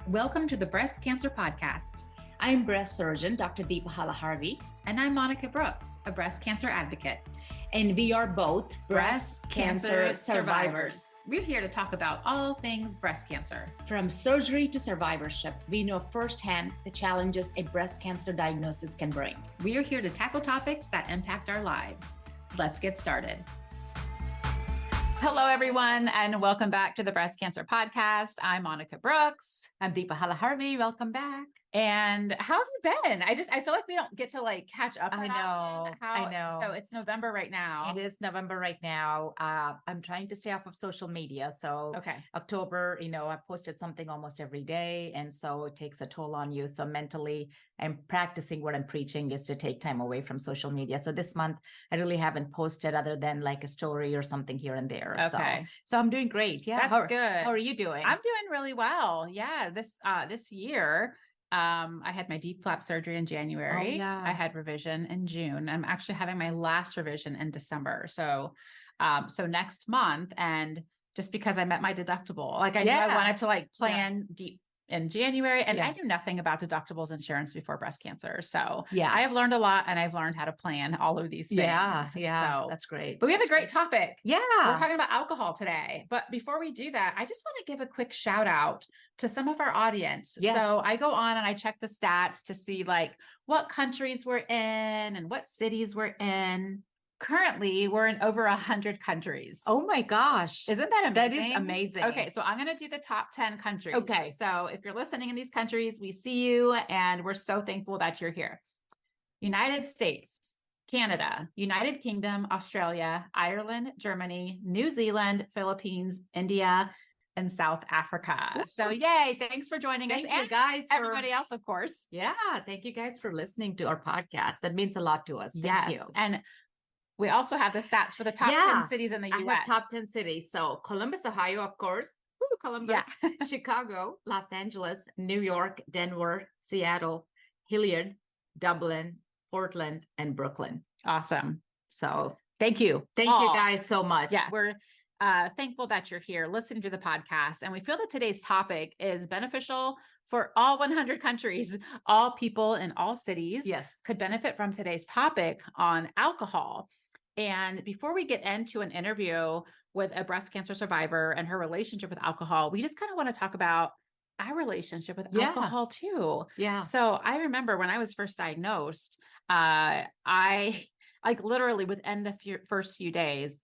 Welcome to the Breast Cancer Podcast. I'm breast surgeon, Dr. Deepa Halaharvi. And I'm Monica Brooks, a breast cancer advocate. And we are both breast cancer survivors. We're here to talk about all things breast cancer. From surgery to survivorship, we know firsthand the challenges a breast cancer diagnosis can bring. We are here to tackle topics that impact our lives. Let's get started. Hello, everyone, and welcome back to the Breast Cancer Podcast. I'm Monica Brooks. I'm Deepa Halaharvi. Welcome back. And how have you been? I feel like we don't get to catch up. I know. So it's November right now. It is November right now. I'm trying to stay off of social media. So okay. October, I posted something almost every day. And so it takes a toll on you. So mentally, I'm practicing what I'm preaching is to take time away from social media. So this month, I really haven't posted other than like a story or something here and there. Okay. So I'm doing great. Yeah. That's good. How are you doing? I'm doing really well. Yeah. This year, I had my deep flap surgery in January. Oh, yeah. I had revision in June. I'm actually having my last revision in December. So next month, and just because I met my deductible, I knew I wanted to plan deep in January, and I knew nothing about deductibles insurance before breast cancer. So I have learned a lot, and I've learned how to plan all of these things. Yeah. So that's great. But we have a great topic. Yeah. We're talking about alcohol today. But before we do that, I just want to give a quick shout out to some of our audience. Yes. So I go on and I check the stats to see what countries we're in and what cities we're in. Currently, we're in over 100 countries. Oh my gosh. Isn't that amazing? That is amazing. Okay, so I'm going to do the top 10 countries. Okay. So if you're listening in these countries, we see you and we're so thankful that you're here. United States, Canada, United Kingdom, Australia, Ireland, Germany, New Zealand, Philippines, India, and South Africa. So yay, thanks for joining us. Thank you guys. Everybody else, of course. Yeah, thank you guys for listening to our podcast. That means a lot to us. Thank you. And we also have the stats for the top 10 cities in the U.S. I have top 10 cities. So Columbus, Ohio, of course. Woo, Columbus, Chicago, Los Angeles, New York, Denver, Seattle, Hilliard, Dublin, Portland, and Brooklyn. Awesome. So thank you. Thank you guys so much. Yeah, we're thankful that you're here listening to the podcast. And we feel that today's topic is beneficial for all 100 countries. All people in all cities could benefit from today's topic on alcohol. And before we get into an interview with a breast cancer survivor and her relationship with alcohol, we just kind of want to talk about our relationship with alcohol too. Yeah. So I remember when I was first diagnosed, I literally within the first few days,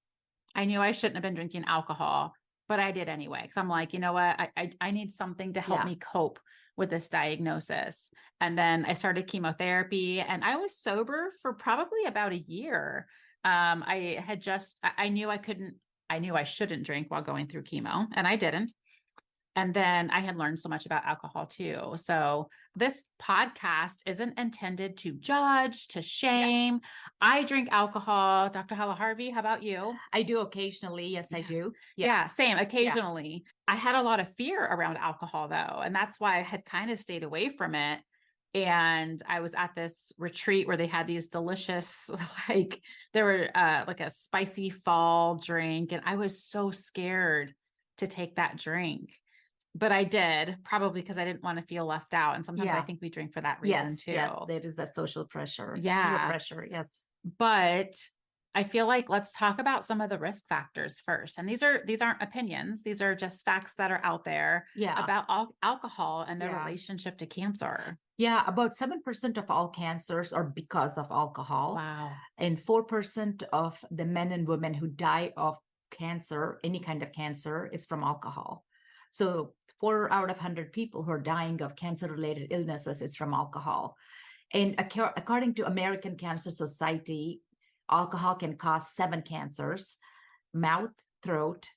I knew I shouldn't have been drinking alcohol, but I did anyway. Cause I'm like, you know what? I need something to help me cope with this diagnosis. And then I started chemotherapy and I was sober for probably about a year. I knew I shouldn't drink while going through chemo, and I didn't. And then I had learned so much about alcohol too. So this podcast isn't intended to judge, to shame. I drink alcohol. Dr. Halaharvi, how about you? I do occasionally. Yes, I do. Yeah, same. Occasionally. I had a lot of fear around alcohol though. And that's why I had kind of stayed away from it. And I was at this retreat where they had these delicious, there were a spicy fall drink. And I was so scared to take that drink. But I did, probably because I didn't want to feel left out. And sometimes I think we drink for that reason too. Yes, that is that social pressure. Yeah. Peer pressure, yes. But I feel like let's talk about some of the risk factors first. And these aren't opinions. These are just facts that are out there about alcohol and their relationship to cancer. Yeah, about 7% of all cancers are because of alcohol. Wow. And 4% of the men and women who die of cancer, any kind of cancer, is from alcohol. So 4 out of 100 people who are dying of cancer-related illnesses is from alcohol. And according to American Cancer Society, alcohol can cause 7 cancers: mouth, throat,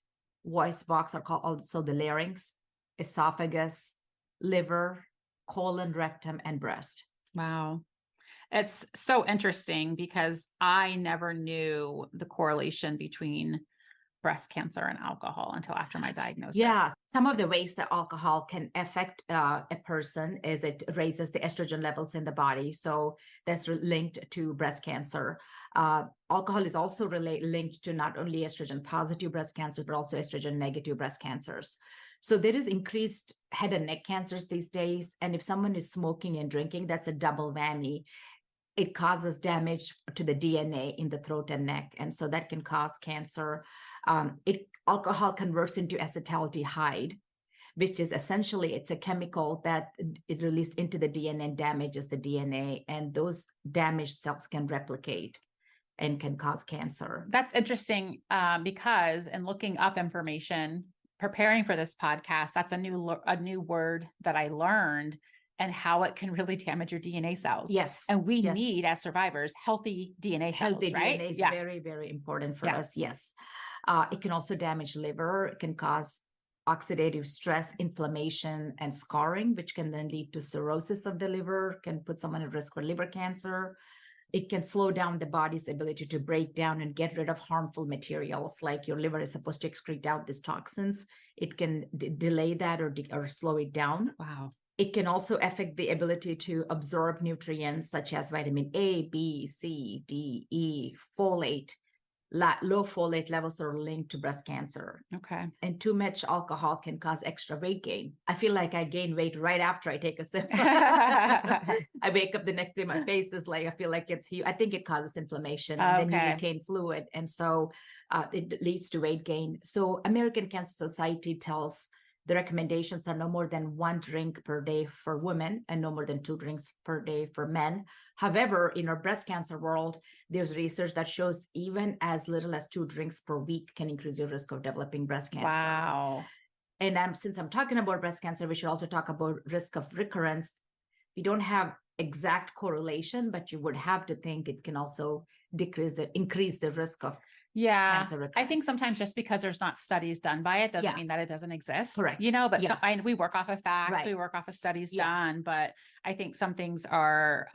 voice box, are called also the larynx, esophagus, liver, colon, rectum, and breast. Wow. It's so interesting because I never knew the correlation between breast cancer and alcohol until after my diagnosis. Yeah. Some of the ways that alcohol can affect a person is it raises the estrogen levels in the body. So that's linked to breast cancer. Alcohol is also linked to not only estrogen positive breast cancers, but also estrogen negative breast cancers. So there is increased head and neck cancers these days. And if someone is smoking and drinking, that's a double whammy. It causes damage to the DNA in the throat and neck. And so that can cause cancer. Alcohol converts into acetaldehyde, which is essentially, it's a chemical that it released into the DNA and damages the DNA. And those damaged cells can replicate and can cause cancer. That's interesting because in looking up information, preparing for this podcast, that's a new word that I learned, and how it can really damage your DNA cells. Yes. And we need, as survivors, healthy DNA cells, healthy right? DNA is very, very important for us. Yes. It can also damage liver. It can cause oxidative stress, inflammation, and scarring, which can then lead to cirrhosis of the liver, can put someone at risk for liver cancer. It can slow down the body's ability to break down and get rid of harmful materials, like your liver is supposed to excrete out these toxins. It can delay that or slow it down. Wow. It can also affect the ability to absorb nutrients such as vitamin A, B, C, D, E, folate. Low folate levels are linked to breast cancer. Okay. And too much alcohol can cause extra weight gain. I feel like I gain weight right after I take a sip. I wake up the next day, my face is like, I feel like it's huge. I think it causes inflammation, and then you retain fluid. And so it leads to weight gain. So American Cancer Society tells the recommendations are no more than 1 drink per day for women and no more than 2 drinks per day for men. However, in our breast cancer world, there's research that shows even as little as 2 drinks per week can increase your risk of developing breast cancer. Wow. And since I'm talking about breast cancer, we should also talk about risk of recurrence. We don't have exact correlation, but you would have to think it can also increase the risk of cancer recurrence. I think sometimes just because there's not studies done by it doesn't mean that it doesn't exist. Correct. But we work off of fact, we work off of studies done, but I think some things are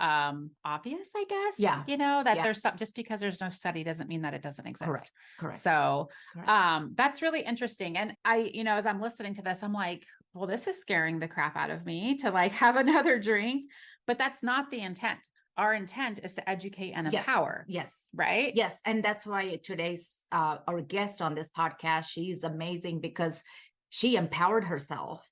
obvious, I guess. That there's some, just because there's no study doesn't mean that it doesn't exist. Correct. So that's really interesting. And I, as I'm listening to this, I'm like, well, this is scaring the crap out of me to like have another drink, but that's not the intent. Our intent is to educate and empower. Yes. Right. Yes. And that's why today's our guest on this podcast, she's amazing because she empowered herself.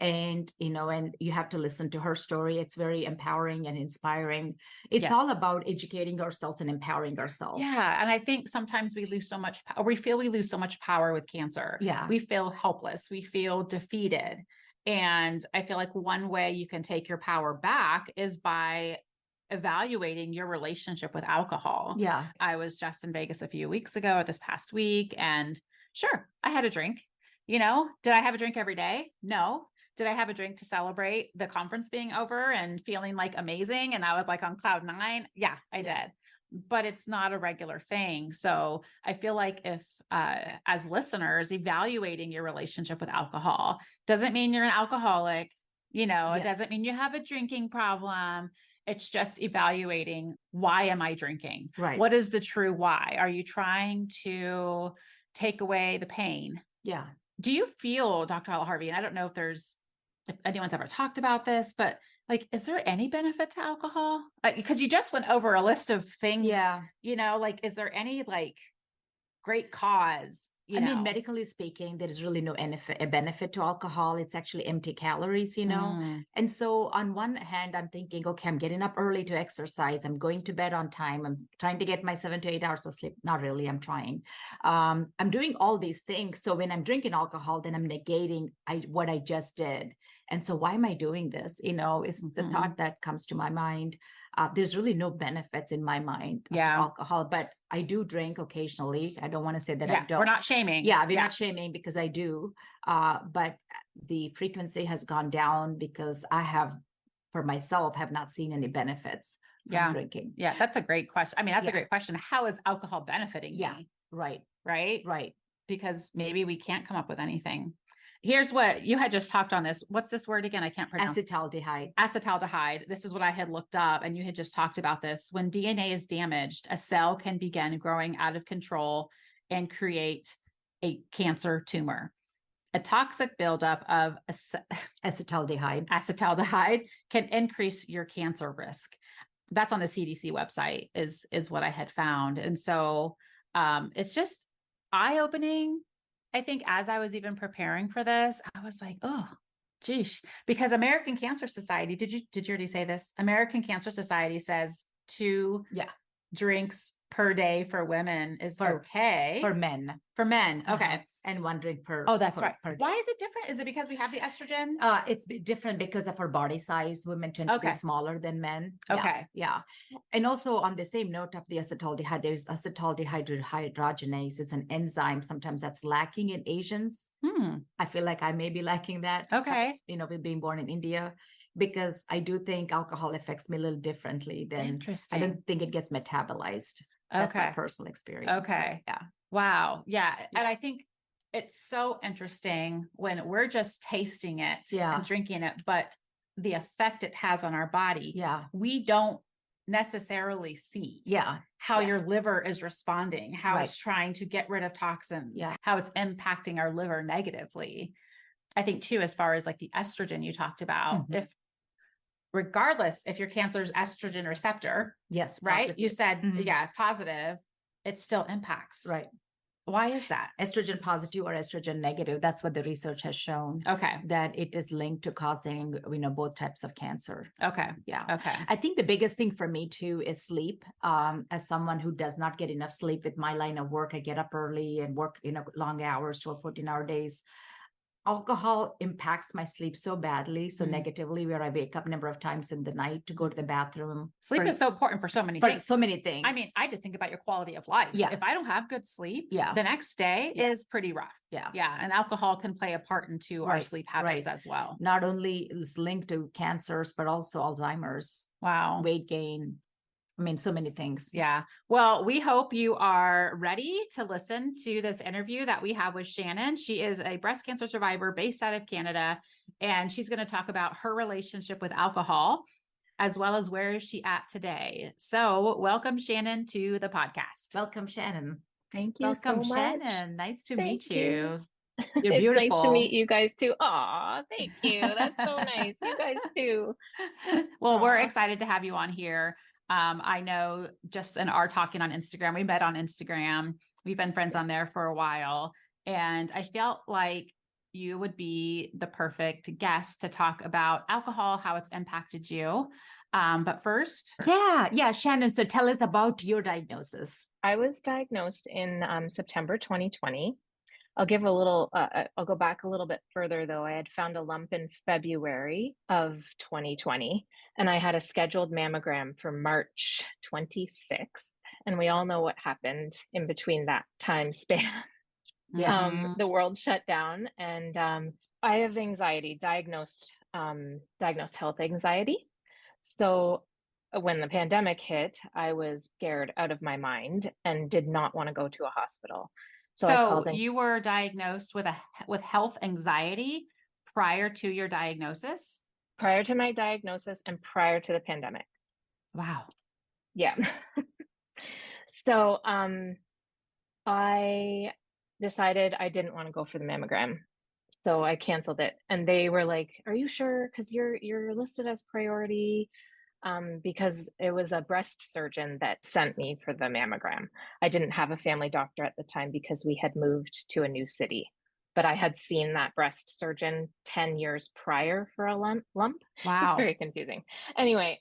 And, and you have to listen to her story. It's very empowering and inspiring. It's all about educating ourselves and empowering ourselves. Yeah. And I think sometimes we lose so much, or we feel we lose so much power with cancer. Yeah. We feel helpless. We feel defeated. And I feel like one way you can take your power back is by evaluating your relationship with alcohol. Yeah. I was just in Vegas a few weeks ago, this past week, and sure, I had a drink. Did I have a drink every day? No. Did I have a drink to celebrate the conference being over and feeling like amazing? And I was like on cloud 9. Yeah, I did. But it's not a regular thing. So I feel like if, as listeners, evaluating your relationship with alcohol doesn't mean you're an alcoholic. It doesn't mean you have a drinking problem. It's just evaluating, why am I drinking? Right. What is the true why? Are you trying to take away the pain? Yeah. Do you feel, Dr. Halaharvi, and I don't know if anyone's ever talked about this, but like, is there any benefit to alcohol? Because you just went over a list of things. Yeah. Is there any great cause? Medically speaking, there is really no benefit to alcohol. It's actually empty calories, And so on one hand, I'm thinking, okay, I'm getting up early to exercise. I'm going to bed on time. I'm trying to get my 7 to 8 hours of sleep. Not really, I'm trying. I'm doing all these things. So when I'm drinking alcohol, then I'm negating what I just did. And so why am I doing this? It's the thought that comes to my mind. There's really no benefits in my mind of alcohol, but I do drink occasionally. I don't want to say that I don't. We're not shaming. Yeah, we're not shaming because I do. But the frequency has gone down because I have not seen any benefits from drinking. Yeah, that's a great question. That's a great question. How is alcohol benefiting me? Right. Because maybe we can't come up with anything. Here's what you had just talked on this. What's this word again? I can't pronounce. Acetaldehyde. This is what I had looked up, and you had just talked about this. When DNA is damaged, a cell can begin growing out of control and create a cancer tumor. A toxic buildup of acetaldehyde can increase your cancer risk. that's on the CDC website is what I had found. And so it's just eye-opening. I think as I was even preparing for this, I was like, oh, geez, because American Cancer Society, did you already say this? American Cancer Society says 2 drinks per day for women is okay. For men. For men. Okay. And 1 drink per. Oh, that's per, right. per day. Why is it different? Is it because we have the estrogen? It's different because of our body size. Women tend to be smaller than men. Okay. Yeah. And also on the same note of the acetaldehyde, there's acetaldehyde hydrogenase. It's an enzyme. Sometimes that's lacking in Asians. I feel like I may be lacking that. Okay. With being born in India, because I do think alcohol affects me a little differently than. Interesting. I don't think it gets metabolized. That's my personal experience. Okay. But, yeah. Wow. Yeah. And I think it's so interesting when we're just tasting it and drinking it, but the effect it has on our body, we don't necessarily see how your liver is responding, how it's trying to get rid of toxins, how it's impacting our liver negatively. I think too, as far as like the estrogen you talked about, if regardless if your cancer's estrogen receptor, right? Positive. You said, positive, it still impacts. Right. Why is that? Estrogen positive or estrogen negative. That's what the research has shown. Okay. That it is linked to causing, both types of cancer. Okay. Yeah. Okay. I think the biggest thing for me too is sleep. As someone who does not get enough sleep with my line of work, I get up early and work, long hours, 12, 14-hour days. Alcohol impacts my sleep so badly, so negatively, where I wake up a number of times in the night to go to the bathroom. Sleep is so important for so many things. So many things. I mean, I just think about your quality of life. Yeah. If I don't have good sleep, the next day is pretty rough. Yeah. Yeah. And alcohol can play a part into our sleep habits as well. Not only is linked to cancers, but also Alzheimer's. Wow. Weight gain. I mean, so many things. Yeah. Well, we hope you are ready to listen to this interview that we have with Shannon. She is a breast cancer survivor based out of Canada, and she's going to talk about her relationship with alcohol, as well as where is she at today. So welcome, Shannon, to the podcast. Welcome, Shannon. Thank you Welcome, so much. Shannon. Nice to meet you. You're beautiful. It's nice to meet you guys too. Aw, thank you. That's so nice. You guys too. Well, we're excited to have you on here. I know just in our talking on Instagram, we met on Instagram. We've been friends on there for a while. And I felt like you would be the perfect guest to talk about alcohol, how it's impacted you. But first. Yeah, Shannon. So tell us about your diagnosis. I was diagnosed in September 2020. I'll give a little, I'll go back a little bit further though. I had found a lump in February of 2020, and I had a scheduled mammogram for March 26th. And we all know what happened in between that time span. The world shut down, and I have anxiety, diagnosed health anxiety. So when the pandemic hit, I was scared out of my mind and did not want to go to a hospital. So you were diagnosed with health anxiety prior to your diagnosis? Prior to my diagnosis and prior to the pandemic. Wow. Yeah. So I decided I didn't want to go for the mammogram. So I canceled it. And they were like, "Are you sure? Because you're listed as priority." Because it was a breast surgeon that sent me for the mammogram. I didn't have a family doctor at the time because we had moved to a new city, but I had seen that breast surgeon 10 years prior for a lump. Wow. It's very confusing. Anyway,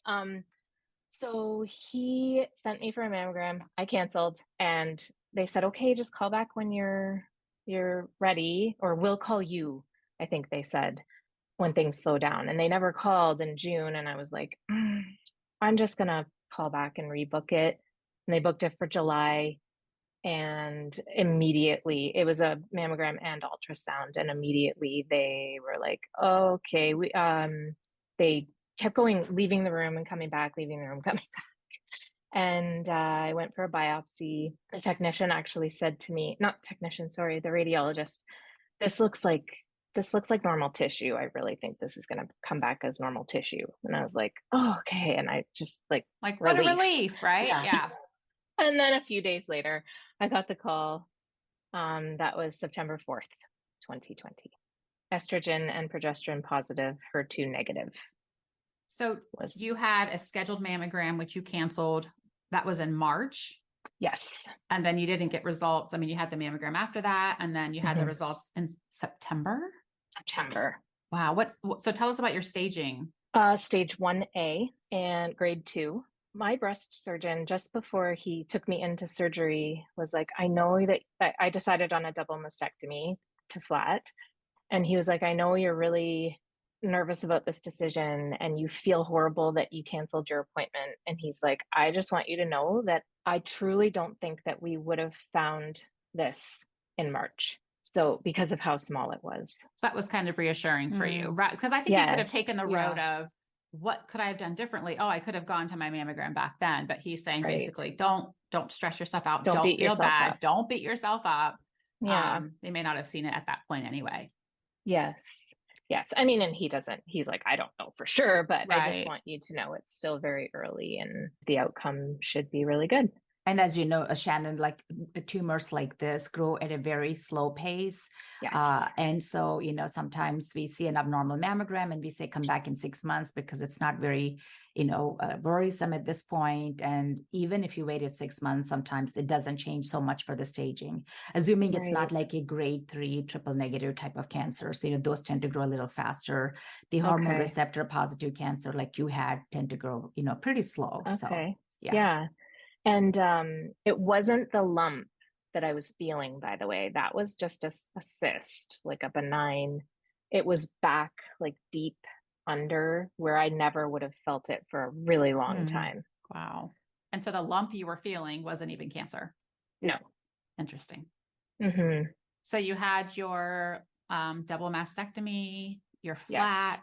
so he sent me for a mammogram. I canceled, and they said, "Okay, just call back when you're ready, or we'll call you," I think they said, when things slow down. And they never called in June. And I was like, I'm just going to call back and rebook it. And they booked it for July. And immediately it was a mammogram and ultrasound. And immediately they were like, okay, they kept leaving the room and coming back, leaving the room, coming back. And I went for a biopsy. The technician actually said to me, not technician, sorry, the radiologist, this looks like normal tissue. I really think this is going to come back as normal tissue. And I was like, oh, okay. And I just like what a relief, right? Yeah. And then a few days later, I got the call. That was September 4th, 2020. Estrogen and progesterone positive, HER2 negative. So was you had a scheduled mammogram, which you canceled. That was in March. yes. And then you didn't get results. I mean, you had the mammogram after that, and then you had the Mhm. results in September. September. Wow. So tell us about your staging. Stage 1A and grade 2. My breast surgeon, just before he took me into surgery, was like, I know that I decided on a double mastectomy to flat. And he was like, I know you're really nervous about this decision and you feel horrible that you canceled your appointment. And he's like, I just want you to know that I truly don't think that we would have found this in March. So, because of how small it was. So that was kind of reassuring for you, Mm. right? Because I think you could have Yes. taken the Yeah. road of what could I have done differently? Oh, I could have gone to my mammogram back then. But he's saying Right. basically, don't stress yourself out. Don't Don't beat feel yourself bad. up. Don't beat yourself up. Yeah. They may not have seen it at that point anyway. Yes. Yes. I mean, and he's like, I don't know for sure, but I just Right. want you to know it's still very early and the outcome should be really good. And as you know, Shannon, like tumors like this grow at a very slow pace. Yes. And so, sometimes we see an abnormal mammogram and we say, come back in 6 months because it's not very, worrisome at this point. And even if you waited 6 months, sometimes it doesn't change so much for the staging, assuming it's not Right. like a grade 3 triple negative type of cancer. So, those tend to grow a little faster. The hormone Okay. receptor positive cancer like you had tend to grow, pretty slow. So, Okay. yeah. Yeah. And it wasn't the lump that I was feeling, by the way. That was just a cyst, like a benign. It was back like deep under where I never would have felt it for a really long time. Wow. And so the lump you were feeling wasn't even cancer. No. Interesting. Hmm. So you had your double mastectomy, your Yes.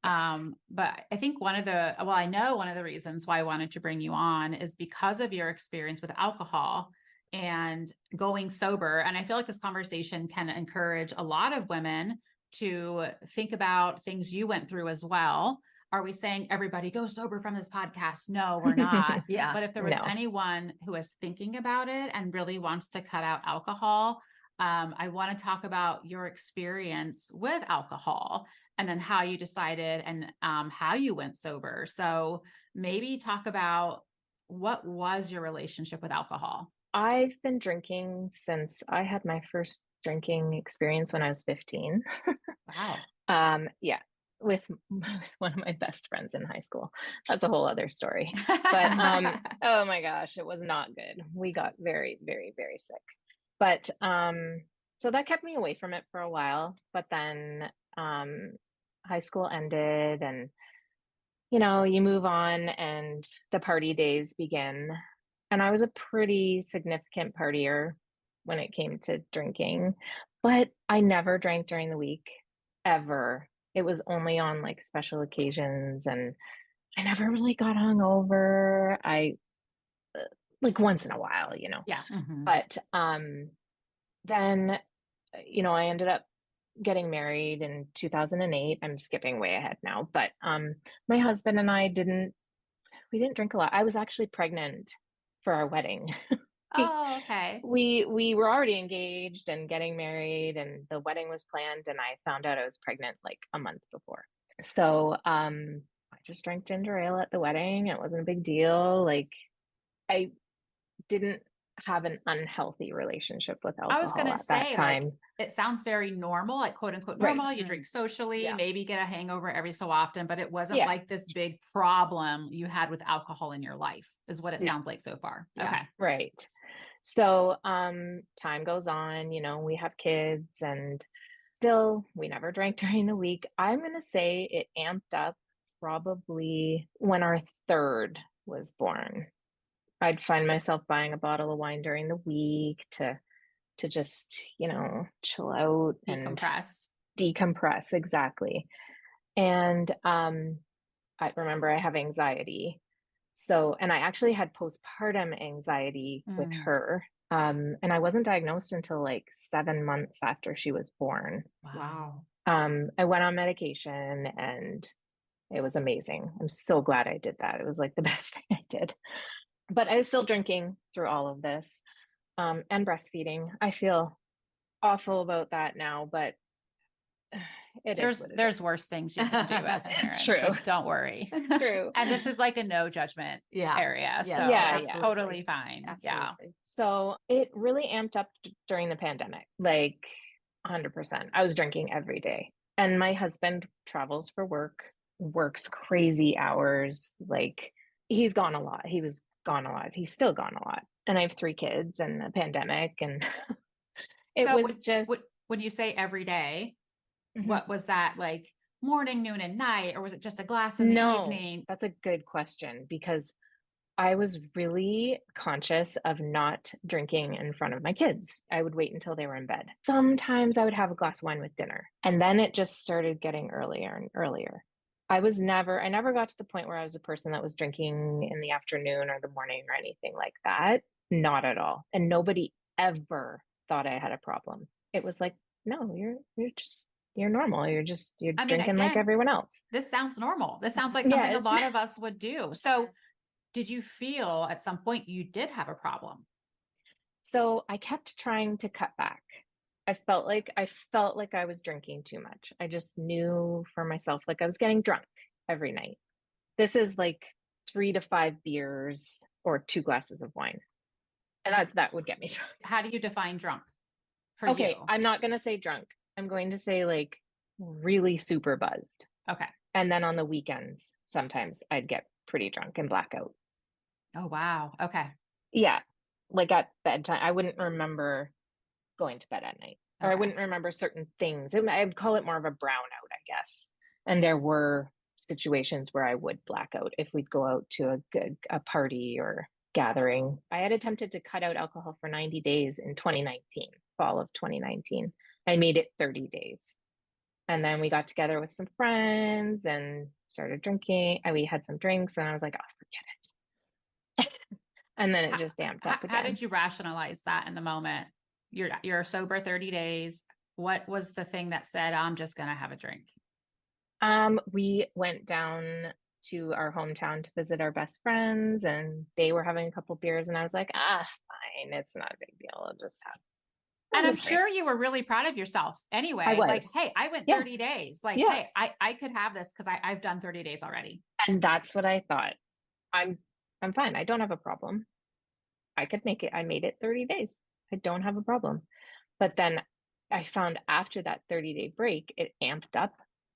flat. But I think I know one of the reasons why I wanted to bring you on is because of your experience with alcohol and going sober. And I feel like this conversation can encourage a lot of women to think about things you went through as well. Are we saying everybody go sober from this podcast? No, we're not. Yeah. But if there was No. anyone who is thinking about it and really wants to cut out alcohol, I want to talk about your experience with alcohol and then how you decided and how you went sober. So maybe talk about what was your relationship with alcohol? I've been drinking since I had my first drinking experience when I was 15. Wow. Yeah, with one of my best friends in high school. That's a whole other story. But oh my gosh, it was not good. We got very, very, very sick. But so that kept me away from it for a while. But then high school ended and you move on and the party days begin. And I was a pretty significant partier when it came to drinking, but I never drank during the week ever. It was only on like special occasions and I never really got hungover. I like once in a while, Yeah. But then I ended up getting married in 2008. I'm skipping way ahead now, but my husband and I we didn't drink a lot. I was actually pregnant for our wedding. Oh, okay. We were already engaged and getting married and the wedding was planned and I found out I was pregnant like a month before. So I just drank ginger ale at the wedding. It wasn't a big deal. Like I didn't have an unhealthy relationship with I was going alcohol to at that say, like, time. it sounds very normal, like quote unquote Right. normal. You drink socially, Yeah. maybe get a hangover every so often, but it wasn't Yeah. like this big problem you had with alcohol in your life, is what it No. sounds like so far. Yeah. Okay. Right. So time goes on, we have kids and still we never drank during the week. I'm going to say it amped up probably when our third was born. I'd find myself buying a bottle of wine during the week to just, chill out and decompress. Exactly. And I remember I have anxiety. So, and I actually had postpartum anxiety with her. And I wasn't diagnosed until like 7 months after she was born. Wow. I went on medication and it was amazing. I'm so glad I did that. It was like the best thing I did. But I was still drinking through all of this and breastfeeding. I feel awful about that now, but it is what it there's is. worse things you can do as a parent. It's true. So don't worry. True. And this is like a no judgment area. Yes, So Yeah, it's yeah. totally fine. Absolutely. So it really amped up during the pandemic, like 100%. I was drinking every day. And my husband travels for work, works crazy hours. Like he's gone a lot. He was gone a lot. He's still gone a lot. And I have 3 kids and a pandemic. And it So was just. when you say every day, Mhm. what was that, like morning, noon, and night, or was it just a glass in the evening? That's a good question because I was really conscious of not drinking in front of my kids. I would wait until they were in bed. Sometimes I would have a glass of wine with dinner, and then it just started getting earlier and earlier. I never got to the point where I was a person that was drinking in the afternoon or the morning or anything like that. Not at all. And nobody ever thought I had a problem. It was like, no, you're normal. You're I mean, drinking like again, everyone else. this sounds normal. This sounds like Yeah, something a lot of us would do. So did you feel at some point you did have a problem? So I kept trying to cut back. I felt like I was drinking too much. I just knew for myself, like I was getting drunk every night. This is like 3 to 5 beers or 2 glasses of wine. And that would get me drunk. How do you define drunk for Okay, you? I'm not going to say drunk. I'm going to say like really super buzzed. Okay. And then on the weekends, sometimes I'd get pretty drunk and blackout. Oh, wow. Okay. Yeah. Like at bedtime, I wouldn't remember going to bed at night, or I Okay. wouldn't remember certain things. I'd call it more of a brownout, I guess. And there were situations where I would black out if we'd go out to a party or gathering. I had attempted to cut out alcohol for 90 days in 2019, fall of 2019. I made it 30 days. And then we got together with some friends and started drinking. And we had some drinks, and I was like, oh, forget it. And then it just amped up again. How did you rationalize that in the moment? You're sober 30 days. What was the thing that said, I'm just going to have a drink? We went down to our hometown to visit our best friends, and they were having a couple beers, and I was like, fine, it's not a big deal. I'll just have. And I'm sure you were really proud of yourself anyway. I was. Like, hey, I went 30 days. Like, Yeah. hey, I could have this because I've done 30 days already. And that's what I thought. I'm fine. I don't have a problem. I could make it. I made it 30 days. I don't have a problem. But then I found after that 30-day break, it amped up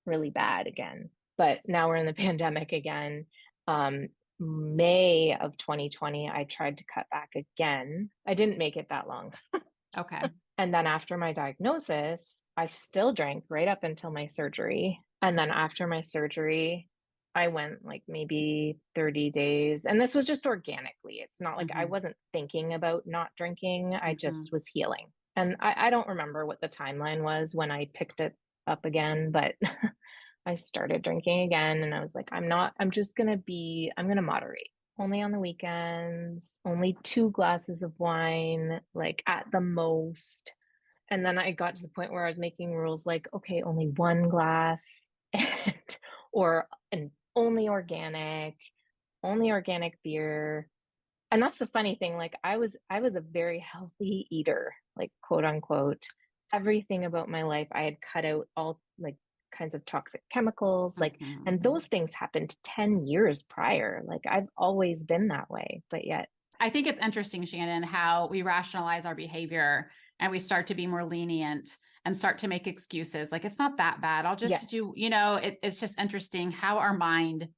really bad again. But now we're in the pandemic again. May of 2020, I tried to cut back again. I didn't make it that long. Okay. And then after my diagnosis, I still drank right up until my surgery. And then after my surgery, I went like maybe 30 days. And this was just organically. It's not like I wasn't thinking about not drinking. I just was healing. And I don't remember what the timeline was when I picked it up again, but I started drinking again. And I was like, I'm going to moderate. Only on the weekends, only 2 glasses of wine, like at the most. And then I got to the point where I was making rules like, okay, only 1 glass and only organic beer. And that's the funny thing. Like I was a very healthy eater, like quote unquote. Everything about my life, I had cut out all like kinds of toxic chemicals, like, and those things happened 10 years prior. Like I've always been that way, but yet. I think it's interesting, Shannon, how we rationalize our behavior and we start to be more lenient and start to make excuses. Like, it's not that bad. I'll just do, it's just interesting how our mind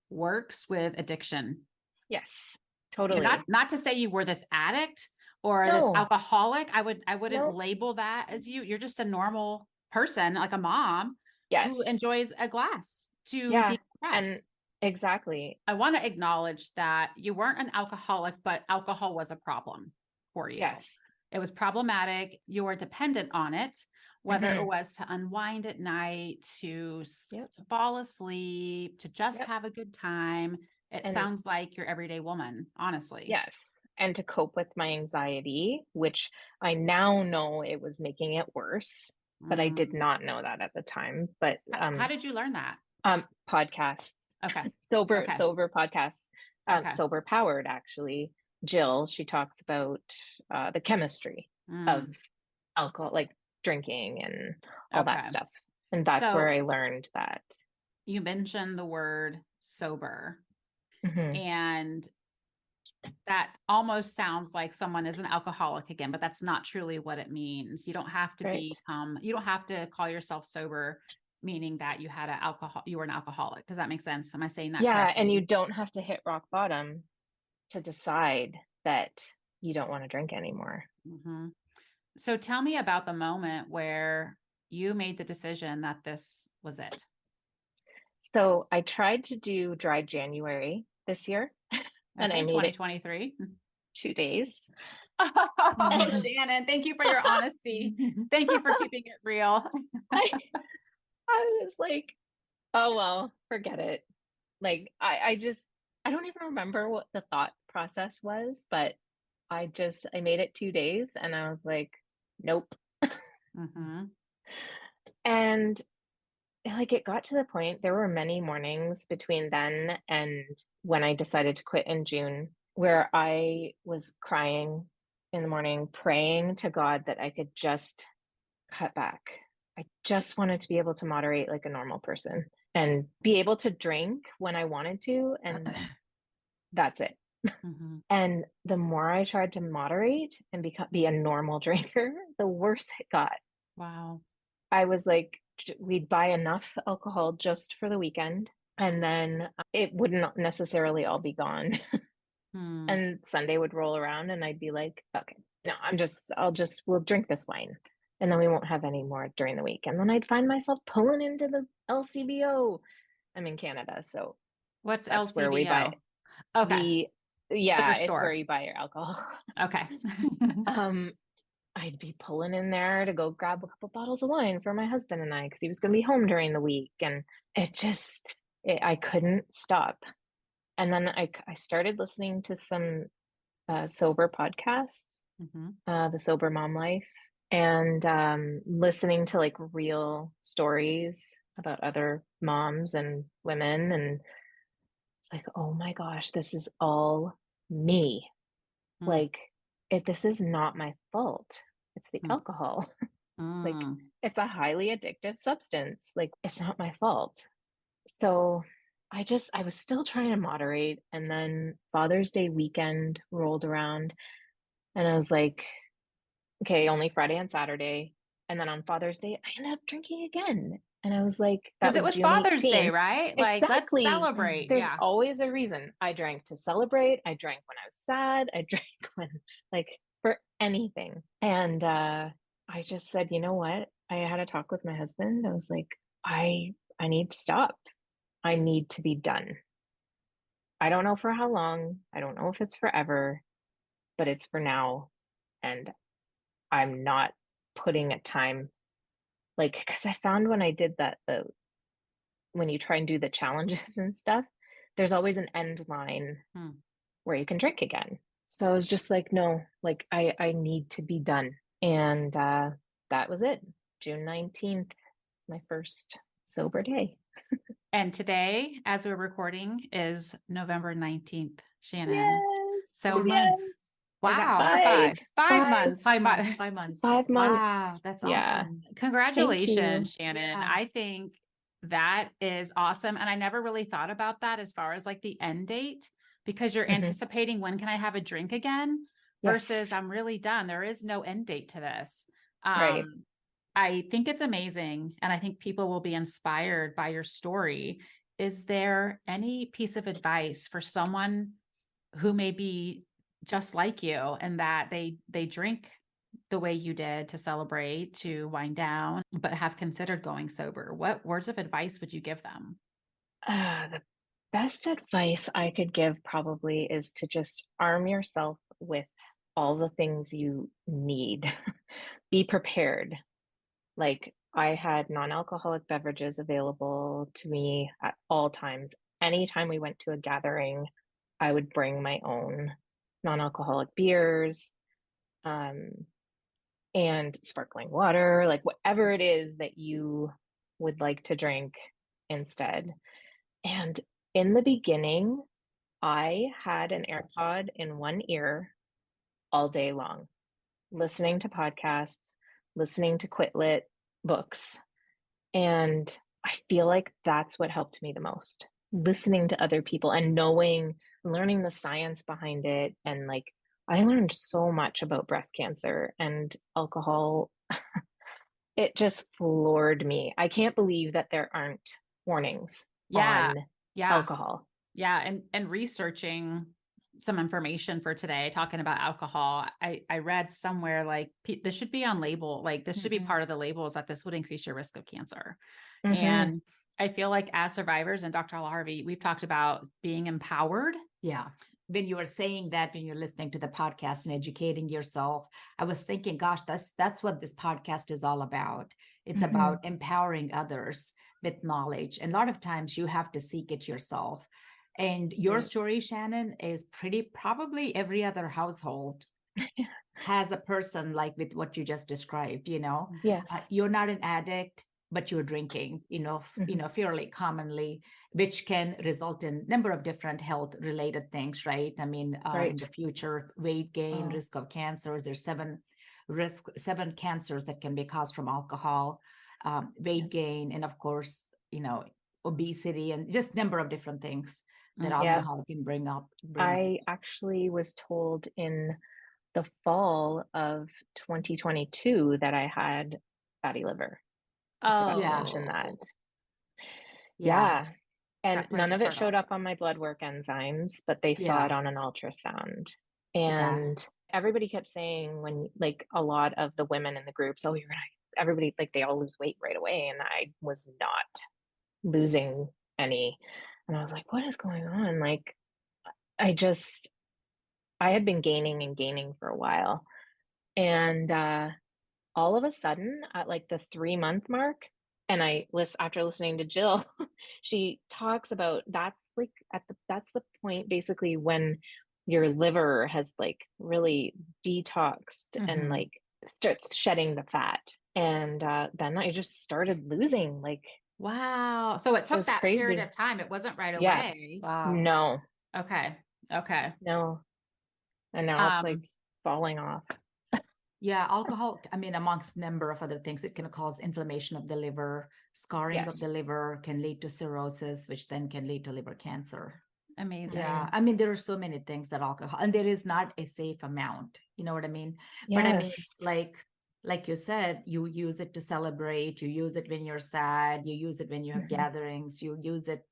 works with addiction. Yes, totally. Not to say you were this addict or this alcoholic. I wouldn't label that as you. You're just a normal person, like a mom who enjoys a glass to decompress. And exactly. I want to acknowledge that you weren't an alcoholic, but alcohol was a problem for you. Yes. It was problematic. You were dependent on it, whether it was to unwind at night, to fall asleep, to just have a good time. It sounds like your everyday woman, honestly. Yes. And to cope with my anxiety, which I now know it was making it worse, but I did not know that at the time. But how did you learn that? Podcasts. Okay. Sober podcasts. Sober Powered, actually. Jill, she talks about the chemistry of alcohol, like drinking and all that stuff. And that's where So I learned that. you mentioned the word sober, Mhm. and that almost sounds like someone is an alcoholic again, but that's not truly what it means. You don't have to Right. you don't have to call yourself sober, meaning that you were an alcoholic. Does that make sense? Am I saying that Yeah, and you correctly? don't have to hit rock bottom to decide that you don't want to drink anymore. Mm-hmm. So tell me about the moment where you made the decision that this was it. So I tried to do dry January this year, and I Okay, made it 2023. 2 days. Oh, Shannon, thank you for your honesty. Thank you for keeping it real. I, I was like, oh, well, forget it. Like, I don't even remember what the thought process was, but I made it 2 days and I was like, nope. Mm-hmm. And like, it got to the point, there were many mornings between then and when I decided to quit in June, where I was crying in the morning, praying to God that I could just cut back. I just wanted to be able to moderate like a normal person and be able to drink when I wanted to, and that's it. Mm-hmm. And the more I tried to moderate and be a normal drinker, the worse it got. Wow. I was like, we'd buy enough alcohol just for the weekend, and then it wouldn't necessarily all be gone. Hmm. And Sunday would roll around, and I'd be like, okay, no, we'll drink this wine, and then we won't have any more during the week. And then I'd find myself pulling into the LCBO. I'm in Canada, so What's that's where we buy LCBO? Okay. the, Liquor yeah, it's where store. you buy your alcohol. Okay. Um, I'd be pulling in there to go grab a couple bottles of wine for my husband and I because he was going to be home during the week, and I couldn't stop. And then I started listening to some sober podcasts, Mm-hmm. the Sober Mom Life, and listening to like real stories about other moms and women, and it's like, oh my gosh, this is all me. Like, this is not my fault. It's the alcohol. Like, Mm-hmm. it's a highly addictive substance. Like, it's not my fault. So I was still trying to moderate. And then Father's Day weekend rolled around, and I was like, okay, only Friday and Saturday. And then on Father's Day, I ended up drinking again. And I was like, that Because it was was June Father's Day, 18th. right? Like, let's Exactly. celebrate. There's Yeah. always a reason. I drank to celebrate. I drank when I was sad. I drank when, like, for anything. And I just said, you know what? I had a talk with my husband. I was like, I need to stop. I need to be done. I don't know for how long. I don't know if it's forever, but it's for now. And I'm not putting a time, like, because I found when I did that, when you try and do the challenges and stuff, there's always an end line Hmm. where you can drink again. So I was just like, no, like, I need to be done. And that was it. June 19th is my first sober day. And today, as we're recording, is November 19th, Shannon. Yes. So 4 months. Is that wow, or five? 5 months. 5 months. 5 months. 5 months. 5 months. Wow, that's Yeah. awesome. Thank you. Congratulations, Shannon. Yeah. I think that is awesome. And I never really thought about that as far as like the end date, because you're Mhm. anticipating when can I have a drink again versus Yes. I'm really done. There is no end date to this. Right. I think it's amazing. And I think people will be inspired by your story. Is there any piece of advice for someone who may be just like you and that they drink the way you did to celebrate, to wind down, but have considered going sober? What words of advice would you give them? The best advice I could give probably is to just arm yourself with all the things you need. Be prepared. Like, I had non-alcoholic beverages available to me at all times. Anytime we went to a gathering, I would bring my own non-alcoholic beers, um, and sparkling water, like whatever it is that you would like to drink instead. And in the beginning, I had an AirPod in one ear all day long, listening to podcasts, listening to Quit Lit books, And I feel like that's what helped me the most. Listening to other people and learning the science behind it. And like, I learned so much about breast cancer and alcohol. It just floored me. I can't believe that there aren't warnings Yeah. on Yeah. alcohol. Yeah. And researching some information for today, talking about alcohol, I read somewhere like this should be on label, like this should be part of the labels that this would increase your risk of cancer. And I feel like as survivors, and Dr. Halaharvi, we've talked about being empowered. Yeah. When you were saying that, when you're listening to the podcast and educating yourself, I was thinking, gosh, that's what this podcast is all about. It's about empowering others with knowledge. And a lot of times you have to seek it yourself. And your story, Shannon, is probably every other household has a person like with what you just described, Yes. You're not an addict, but you're drinking, fairly commonly, which can result in a number of different health related things, right? I mean, in the future, weight gain, risk of cancers, there's seven cancers that can be caused from alcohol, weight gain, and of course, obesity, and just number of different things that alcohol can bring up. I actually was told in the fall of 2022 that I had fatty liver. I forgot to mention that. Yeah. And none of it showed up on my blood work enzymes, but they saw it on an ultrasound. And everybody kept saying, when like a lot of the women in the groups, oh, everybody, like they all lose weight right away. And I was not losing any. And I was like, what is going on? Like, I had been gaining and gaining for a while. And all of a sudden, at like the 3-month mark, and after listening to Jill, she talks about that's the point basically when your liver has like really detoxed and like starts shedding the fat. And then I just started losing like. Wow. So it took that crazy period of time. It wasn't right Yeah. away. Wow. No. Okay. No. And now it's like falling off. Yeah, alcohol, I mean, amongst a number of other things, it can cause inflammation of the liver, scarring of the liver, can lead to cirrhosis, which then can lead to liver cancer. Amazing. Yeah, I mean, there are so many things that alcohol, and there is not a safe amount. You know what I mean? Yes. But I mean, like you said, you use it to celebrate, you use it when you're sad, you use it when you have gatherings, you use it,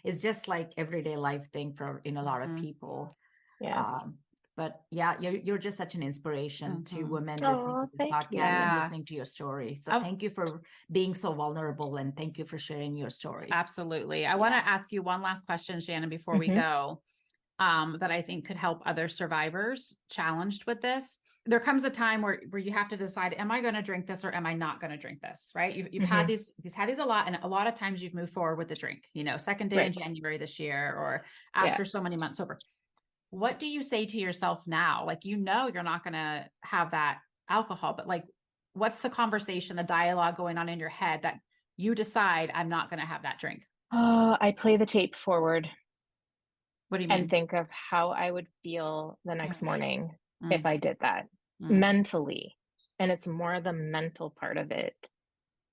it's just like everyday life thing for a lot of people. Yes. But yeah, you're just such an inspiration to women listening to this podcast and listening to your story. So thank you for being so vulnerable, and thank you for sharing your story. Absolutely. I want to ask you one last question, Shannon, before we go, that I think could help other survivors challenged with this. There comes a time where you have to decide, am I going to drink this or am I not going to drink this? Right. You've had these a lot, and a lot of times you've moved forward with the drink, second day in January this year, or after so many months sober. What do you say to yourself now? Like, you're not going to have that alcohol, but like, what's the conversation, the dialogue going on in your head that you decide I'm not going to have that drink? I play the tape forward. What do you mean? And think of how I would feel the next morning if I did that mentally. And it's more the mental part of it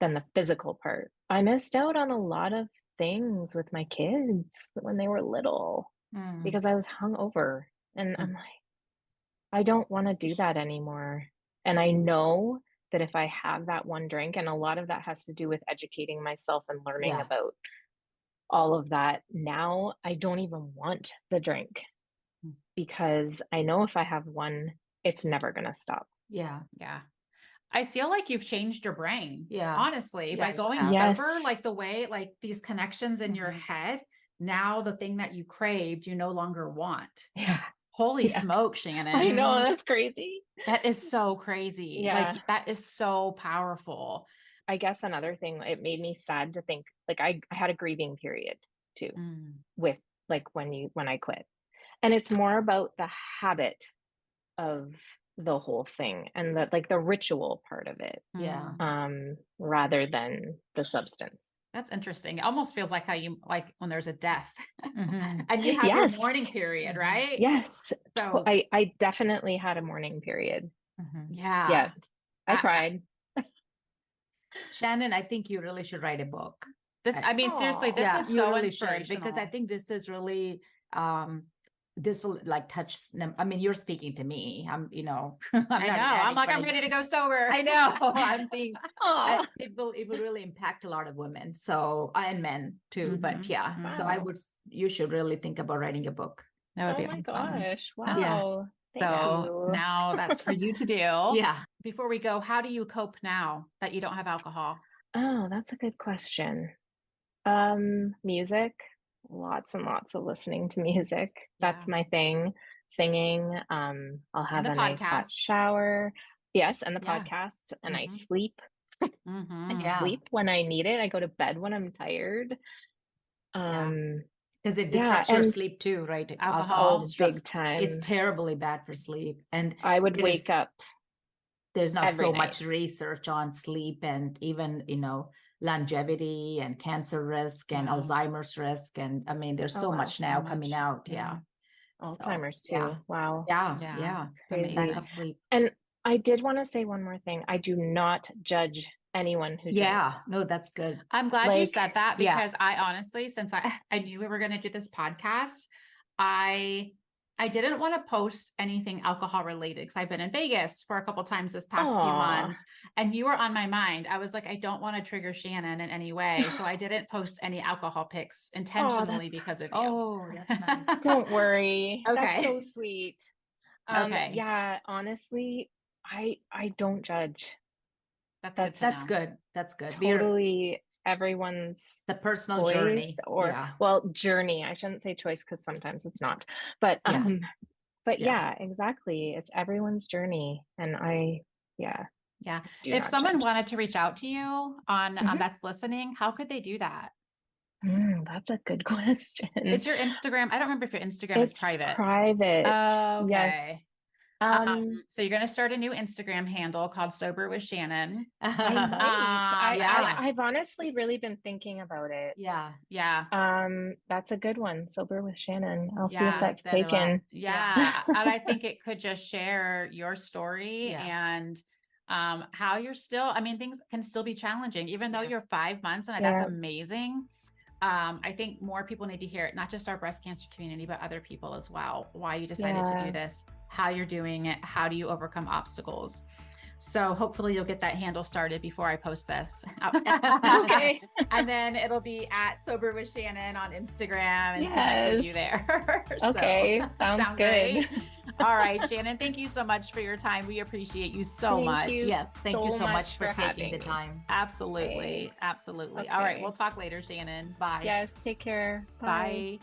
than the physical part. I missed out on a lot of things with my kids when they were little because I was hungover. And I'm like, I don't want to do that anymore. And I know that if I have that one drink, and a lot of that has to do with educating myself and learning about all of that, now I don't even want the drink because I know if I have one, it's never going to stop. Yeah. I feel like you've changed your brain. Yeah. Honestly, by going sober, like the way, like these connections in your head, now the thing that you craved, you no longer want. Yeah. Holy smoke, Shannon. I know, that's crazy. That is so crazy. Yeah. Like, that is so powerful. I guess another thing, it made me sad to think, like I had a grieving period too with like when I quit. And it's more about the habit of the whole thing and the like the ritual part of it. Rather than the substance. That's interesting. It almost feels like how you, like when there's a death and you have your mourning period, right? Yes. So I definitely had a mourning period. Yeah. I cried. Shannon, I think you really should write a book. I mean, seriously, this Yeah, is you so really should, because inspirational. I think this is really this will like touch them. I mean, you're speaking to me. I'm, I'm I not know. an I'm addict, like, but I'm ready to go sober. I know. I'm being Aw. it will really impact a lot of women, so and men too. But Mhm, yeah, so I Wow. would, you should really think about writing a book. That would Oh be my awesome. gosh. Yeah. Wow. Thank So you. now that's for you to do. Yeah. Before we go, how do you cope now that you don't have alcohol? Oh, that's a good question. Music, lots and lots of listening to music. That's Yeah. my thing. Singing. I'll have the a nice hot podcast. shower. Yes, and the Yeah. podcasts. And I Mhm. sleep. I Yeah. sleep when I need it. I go to bed when I'm tired. Because it Yeah, disrupts your and sleep too, right? Alcohol. oh, disrupts. big time. It's terribly bad for sleep, and I would there is wake up there's now every so night. much research on sleep, and even longevity and cancer risk and Wow. Alzheimer's risk, and I mean there's Oh, so wow. much now So coming much. out. Yeah. So, Alzheimer's too. yeah. Wow. Yeah, Yeah. yeah. It's Crazy. amazing. Enough sleep. And I did want to say one more thing. I do not judge anyone who Yeah, drinks. no, that's good. I'm glad you Like, said that, yeah. because I honestly, since I knew we were going to do this podcast, I didn't want to post anything alcohol related because I've been in Vegas for a couple times this past few Aw. months, and you were on my mind. I was like, I don't want to trigger Shannon in any way, so I didn't post any alcohol pics intentionally that's so because of sweet. you. Oh, that's nice. Don't worry. That's Okay. so sweet. Okay. Yeah, honestly, I don't judge. That's good to That's know. good. That's good. Totally everyone's The personal choice journey. or Yeah. well, journey. I shouldn't say choice because sometimes it's not. But Yeah. but Yeah. yeah, exactly. It's everyone's journey. And Yeah. do If not someone judge. wanted to reach out to you on Mhm. that's listening, how could they do that? That's a good question. Is your Instagram? I don't remember if your Instagram is It's private. private. Oh, okay. Yes. So you're going to start a new Instagram handle called Sober with Shannon. I might. Yeah. I've honestly really been thinking about it. Yeah. Yeah. That's a good one. Sober with Shannon. I'll see Yeah. if that's Said a lot. taken. Yeah. And I think it could just share your story Yeah. and how you're still, I mean, things can still be challenging, even though Yeah. you're 5 months, and Yeah. that's amazing. I think more people need to hear it, not just our breast cancer community, but other people as well. Why you decided to do this, how you're doing it, how do you overcome obstacles. So hopefully you'll get that handle started before I post this. Okay. And then it'll be at Sober with Shannon on Instagram and connect with you there. Okay. Sounds good. Great. All right, Shannon, thank you so much for your time. We appreciate you so much. Yes. Thank you so much for taking having the me. time. Absolutely. Thanks. Absolutely. All right. Okay. We'll talk later, Shannon. Bye. Yes. Take care. Bye.